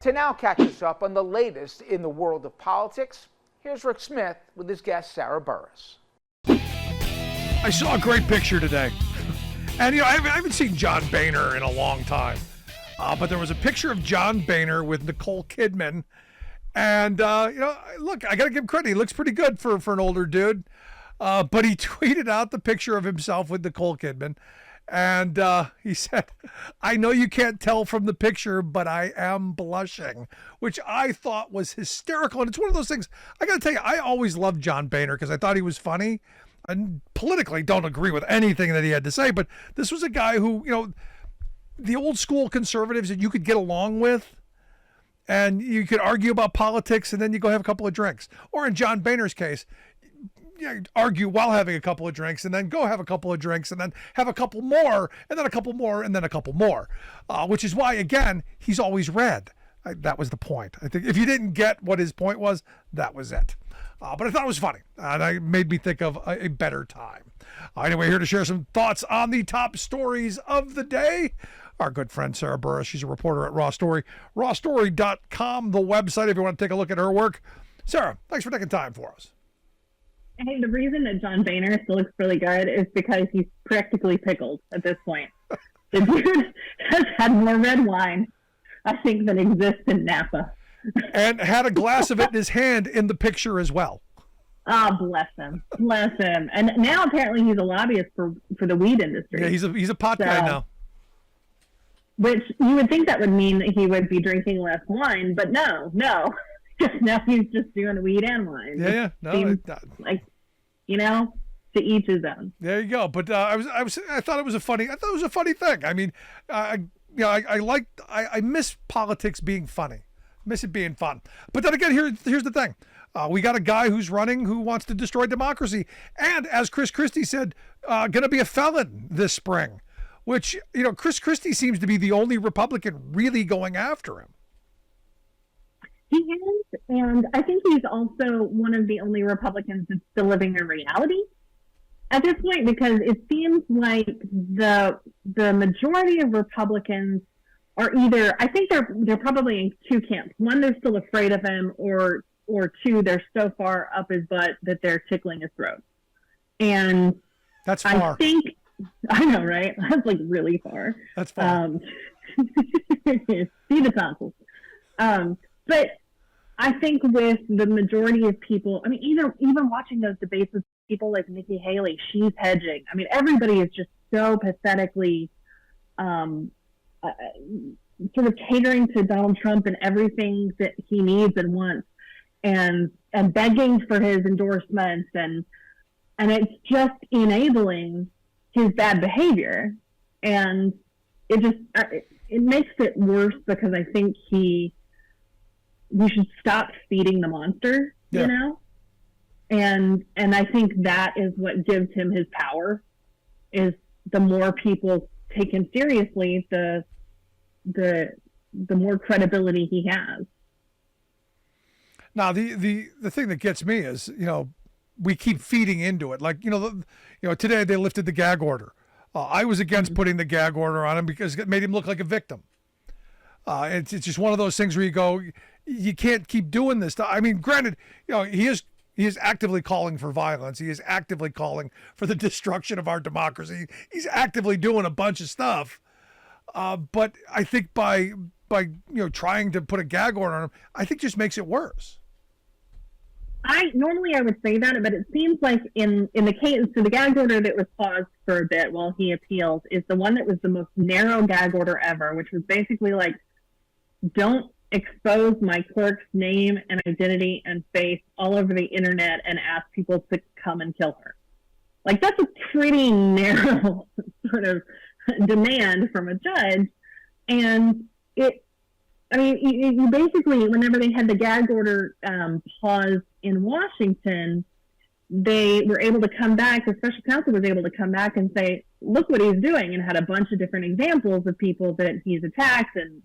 To now catch us up on the latest in the world of politics, here's Rick Smith with his guest, Sarah Burris. I saw a great picture today. And, I haven't seen John Boehner in a long time. But there was a picture of John Boehner with Nicole Kidman. And, look, I got to give him credit. He looks pretty good for an older dude. But he tweeted out the picture of himself with Nicole Kidman. And he said, "I know you can't tell from the picture, but I am blushing," which I thought was hysterical. And it's one of those things, I got to tell you, I always loved John Boehner because I thought he was funny. And politically don't agree with anything that he had to say. But this was a guy who, the old school conservatives that you could get along with. And you could argue about politics and then you go have a couple of drinks. Or in John Boehner's case, argue while having a couple of drinks and then go have a couple of drinks and then have a couple more and then a couple more and then a couple more, which is why, again, he's always red. That was the point. I think if you didn't get what his point was, that was it. But I thought it was funny, and it made me think of a better time. Anyway, here to share some thoughts on the top stories of the day, our good friend Sarah Burris. She's a reporter at Raw Story, rawstory.com, the website, if you want to take a look at her work. Sarah, thanks for taking time for us. Hey, the reason that John Boehner still looks really good is because he's practically pickled at this point. The dude has had more red wine, I think, than exists in Napa. And had a glass of it in his hand in the picture as well. Oh, bless him. Bless him. And now apparently he's a lobbyist for the weed industry. Yeah, he's a pot guy now. Which you would think that would mean that he would be drinking less wine, but no. Now he's just doing weed and wine. Yeah. No, to each his own. There you go. But I thought it was a funny thing. I mean, I miss politics being funny. Miss it being fun. But then again, here's the thing. We got a guy who's running who wants to destroy democracy. And as Christie said, going to be a felon this spring, which, Christie seems to be the only Republican really going after him. He is, and I think he's also one of the only Republicans that's still living in reality at this point, because it seems like the majority of Republicans are either, I think they're probably in two camps. One, they're still afraid of him, or two, they're so far up his butt that they're tickling his throat. And that's far. I know, right? That's like really far. That's far. See the tonsils. But I think with the majority of people, I mean, even watching those debates with people like Nikki Haley, she's hedging. I mean, everybody is just so pathetically sort of catering to Donald Trump and everything that he needs and wants, and begging for his endorsements, and it's just enabling his bad behavior, and it makes it worse because I think we should stop feeding the monster, and I think that is what gives him his power, is the more people take him seriously, the more credibility he has. Now, the thing that gets me is, we keep feeding into it. Like, today they lifted the gag order. I was against putting the gag order on him because it made him look like a victim. It's just one of those things where you go, you can't keep doing this. I mean, granted, he is actively calling for violence. He is actively calling for the destruction of our democracy. He's actively doing a bunch of stuff. But I think by trying to put a gag order on him, I think just makes it worse. Normally I would say that, but it seems like in the case, so the gag order that was paused for a bit while he appeals is the one that was the most narrow gag order ever, which was basically like, don't expose my clerk's name and identity and face all over the internet and ask people to come and kill her. Like, that's a pretty narrow sort of demand from a judge. And you basically, whenever they had the gag order paused in Washington, they were able to come back, the special counsel was able to come back and say, look what he's doing, and had a bunch of different examples of people that he's attacked and,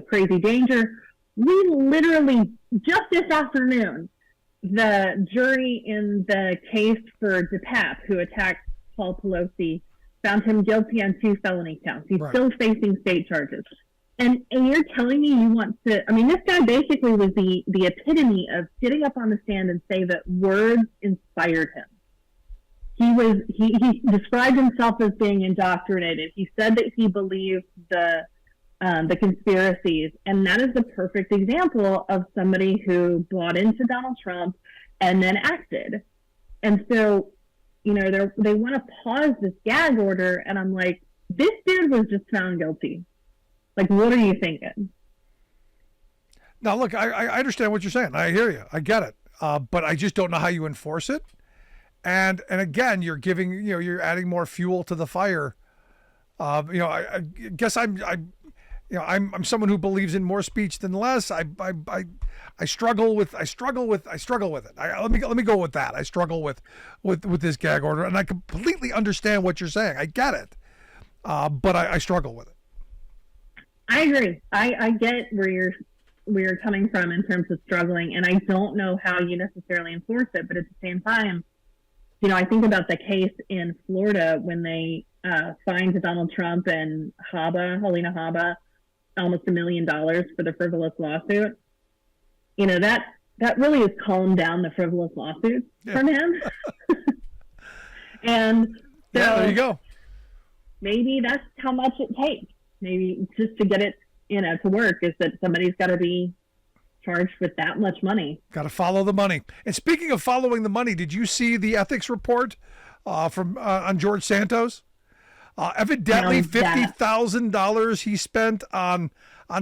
crazy danger. We literally, just this afternoon, the jury in the case for DePape, who attacked Paul Pelosi, found him guilty on 2 felony counts. He's still facing state charges. And you're telling me you want to, I mean, this guy basically was the epitome of getting up on the stand and say that words inspired him. He described himself as being indoctrinated. He said that he believed the conspiracies, and that is the perfect example of somebody who bought into Donald Trump and then acted. And so, you know, they want to pause this gag order, and I'm like, this dude was just found guilty. Like, what are you thinking? Now, look, I understand what you're saying. I hear you. I get it. But I just don't know how you enforce it. And again, you're giving, you know, you're adding more fuel to the fire. You know, I guess I'm someone who believes in more speech than less. I struggle with it. Let me go with that. I struggle with this gag order, and I completely understand what you're saying. I get it. But I struggle with it. I agree. I get where you're coming from in terms of struggling, and I don't know how you necessarily enforce it. But at the same time, you know, I think about the case in Florida when they fined Donald Trump and Helena Haba, almost $1 million for the frivolous lawsuit. You know, that really has calmed down the frivolous lawsuits from him. And so there you go. Maybe that's how much it takes. Maybe just to get it, you know, to work is that somebody's got to be charged with that much money. Got to follow the money. And speaking of following the money, did you see the ethics report from on George Santos? Evidently, $50,000 he spent on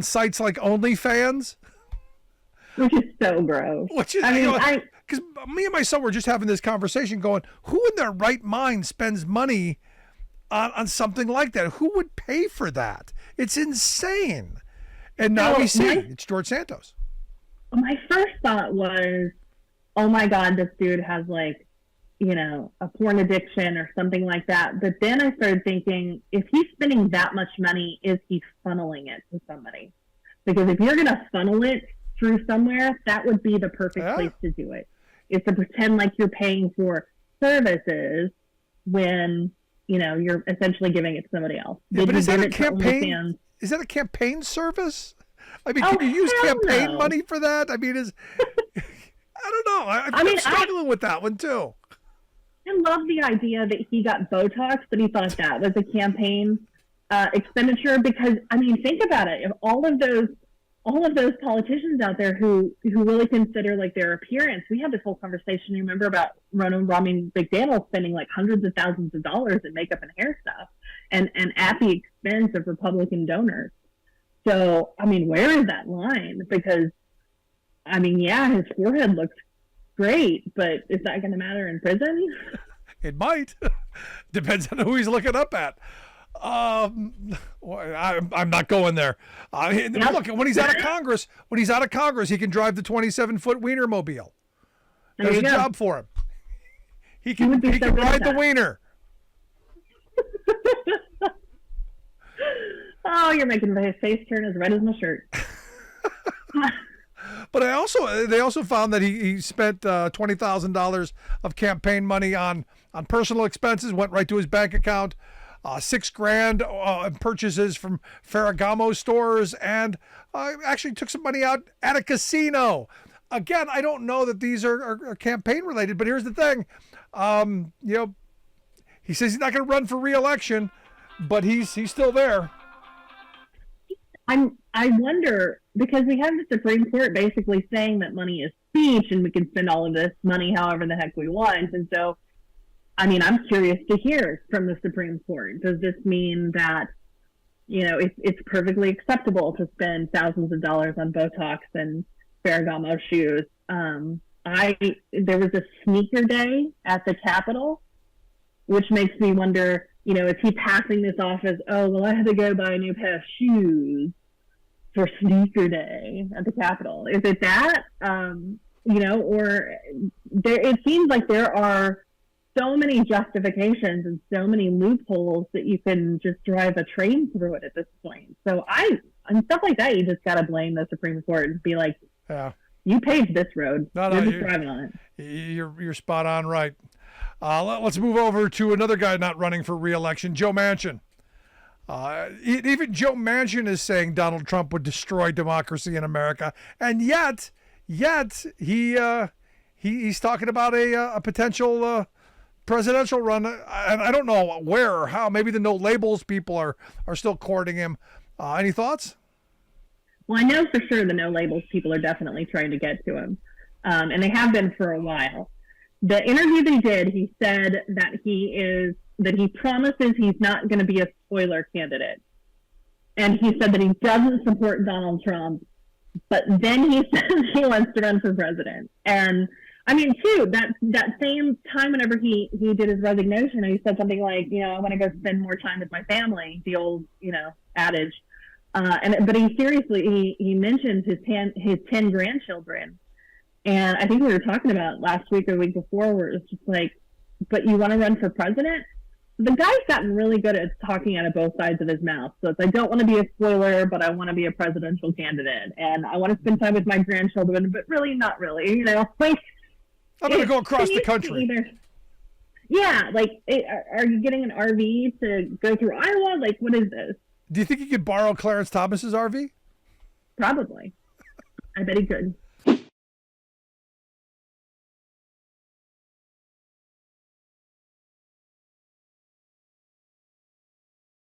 sites like OnlyFans, which is so gross. Which is, I mean, because me and my son were just having this conversation, going, "Who in their right mind spends money on something like that? Who would pay for that? It's insane." And now we see it's George Santos. My first thought was, "Oh my God, this dude has like, you know, a porn addiction or something like that." But then I started thinking, if he's spending that much money, is he funneling it to somebody? Because if you're going to funnel it through somewhere, that would be the perfect place to do it. Is to pretend like you're paying for services when, you know, you're essentially giving it to somebody else. Yeah, but is that a campaign? Is that a campaign service? I mean, can you use campaign money for that? I mean, I don't know. I'm struggling with that one too. I love the idea that he got Botox, but he thought that was a campaign expenditure. Because I mean, think about it. If all of those politicians out there who really consider like their appearance, we had this whole conversation. You remember about Rami McDaniel spending like hundreds of thousands of dollars in makeup and hair stuff, and at the expense of Republican donors. So I mean, where is that line? Because I mean, yeah, his forehead looks great, but is that going to matter in prison? It might. Depends on who he's looking up at. I'm not going there. Look, when he's out of Congress, he can drive the 27-foot Wiener mobile. There's a job for him. He can ride the Wiener. Oh, you're making my face turn as red as my shirt. But they also found that he spent $20,000 of campaign money on personal expenses, went right to his bank account. $6,000 in purchases from Ferragamo stores, and actually took some money out at a casino. Again, I don't know that these are campaign related, but here's the thing. You know, he says he's not going to run for re-election, but he's still there. I wonder, because we have the Supreme Court basically saying that money is speech and we can spend all of this money however the heck we want. And so, I mean, I'm curious to hear from the Supreme Court. Does this mean that, you know, it's perfectly acceptable to spend thousands of dollars on Botox and Ferragamo shoes? There was a sneaker day at the Capitol, which makes me wonder, you know, is he passing this off as, oh, well, I had to go buy a new pair of shoes for sneaker day at the Capitol? Is it that? You know, or it seems like there are so many justifications and so many loopholes that you can just drive a train through it at this point. So on stuff like that, you just got to blame the Supreme Court and be like, yeah, you paved this road. You're just driving on it. You're spot on right. Let's move over to another guy not running for re-election, Joe Manchin. Even Joe Manchin is saying Donald Trump would destroy democracy in America, and yet he's talking about a potential presidential run. And I don't know where or how. Maybe the no labels people are still courting him. Any thoughts? Well, I know for sure the no labels people are definitely trying to get to him, and they have been for a while. The interview they did, he said that he promises he's not going to be a spoiler candidate, and he said that he doesn't support Donald Trump, but then he says he wants to run for president. And I mean, too, that same time whenever he did his resignation, he said something like, I want to go spend more time with my family, the old, adage. But he mentioned his 10 grandchildren. And I think we were talking about last week or the week before where it's just like, but you want to run for president? The guy's gotten really good at talking out of both sides of his mouth. So it's, I don't want to be a spoiler, but I want to be a presidential candidate. And I want to spend time with my grandchildren, but really not really, like. I'm going to go across the country. Are you getting an RV to go through Iowa? Like, what is this? Do you think you could borrow Clarence Thomas's RV? Probably. I bet he could.